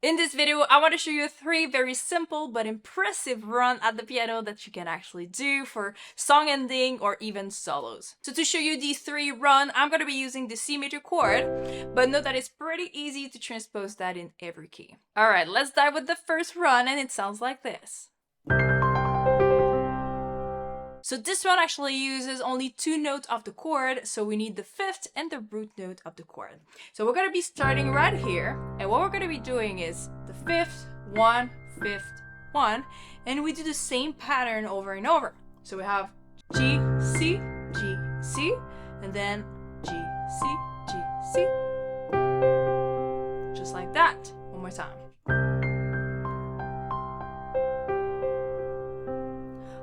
In this video, I want to show you 3 very simple but impressive runs at the piano that you can actually do for song ending or even solos. So to show you these 3 runs, I'm going to be using the C major chord, but note that it's pretty easy to transpose that in every key. Alright, let's dive with the first run, and it sounds like this. So this one actually uses only 2 notes of the chord, so we need the 5th and the root note of the chord. So we're going to be starting right here, and what we're going to be doing is the 5th, 1, 5th, 1, and we do the same pattern over and over. So we have G, C, G, C, and then G, C, G, C. Just like that. One more time.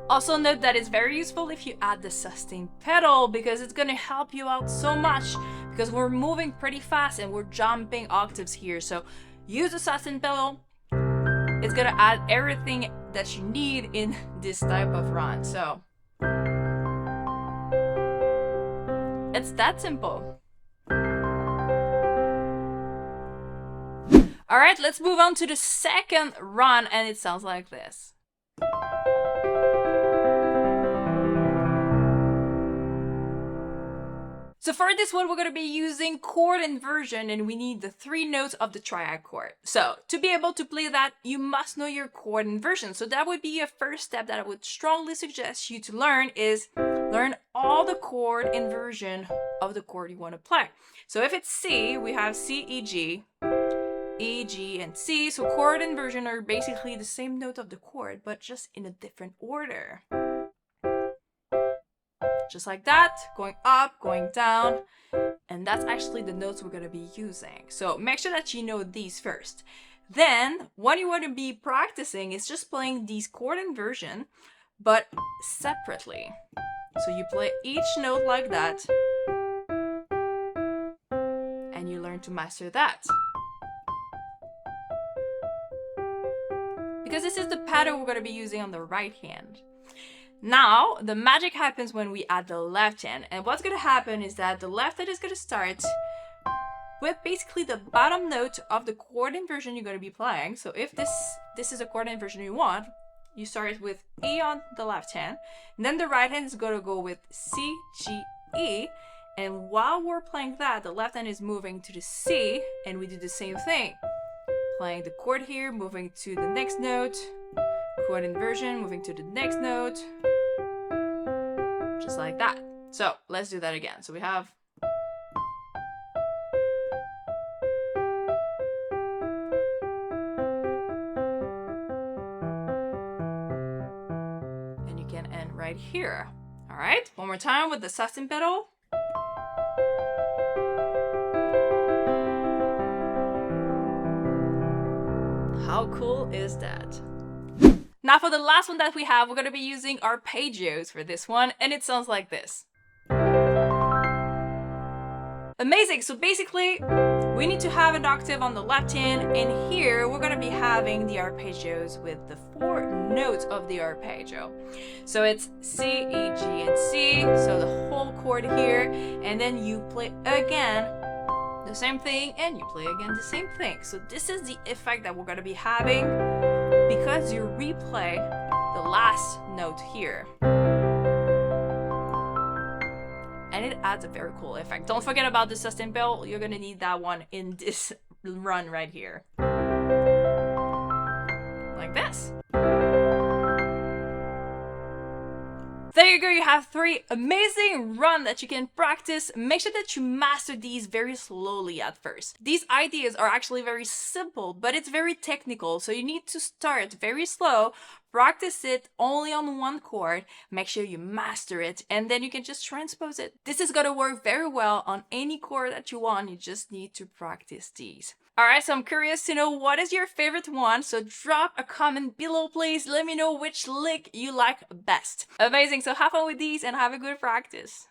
Also note that it's very useful if you add the sustain pedal, because it's going to help you out so much, because we're moving pretty fast and we're jumping octaves here. So use the sustain pedal. It's going to add everything that you need in this type of run. So it's that simple. Alright, let's move on to the second run, and it sounds like this. So for this one, we're going to be using chord inversion, and we need the 3 notes of the triad chord. So to be able to play that, you must know your chord inversion. So that would be a first step that I would strongly suggest you to learn, is learn all the chord inversion of the chord you want to play. So if it's C, we have C, E, G, E, G, and C. So chord inversion are basically the same note of the chord, but just in a different order. Just like that, going up, going down, and that's actually the notes we're going to be using. So make sure that you know these first. Then what you want to be practicing is just playing these chord inversion, but separately. So you play each note like that, and you learn to master that. Because this is the pattern we're going to be using on the right hand. Now, the magic happens when we add the left hand, and what's going to happen is that the left hand is going to start with basically the bottom note of the chord inversion you're going to be playing. So if this is a chord inversion you want, you start with E on the left hand, and then the right hand is going to go with C, G, E, and while we're playing that, the left hand is moving to the C, and we do the same thing. Playing the chord here, moving to the next note, chord inversion, moving to the next note, just like that. So let's do that again. So we have and you can end right here. All right, one more time with the sustain pedal. How cool is that? Now for the last one that we have, we're going to be using arpeggios for this one, and it sounds like this. Amazing! So basically, we need to have an octave on the left hand, and here we're going to be having the arpeggios with the 4 notes of the arpeggio. So it's C, E, G, and C, so the whole chord here, and then you play again the same thing, and you play again the same thing. So this is the effect that we're going to be having, because you replay the last note here. And it adds a very cool effect. Don't forget about the sustain pedal. You're going to need that one in this run right here. Like this. There you go, you have 3 amazing runs that you can practice. Make sure that you master these very slowly at first. These ideas are actually very simple, but it's very technical, so you need to start very slow, practice it only on 1 chord, make sure you master it, and then you can just transpose it. This is going to work very well on any chord that you want, you just need to practice these. Alright, so I'm curious to know what is your favorite one, so drop a comment below please, let me know which lick you like best. Amazing, so have fun with these and have a good practice.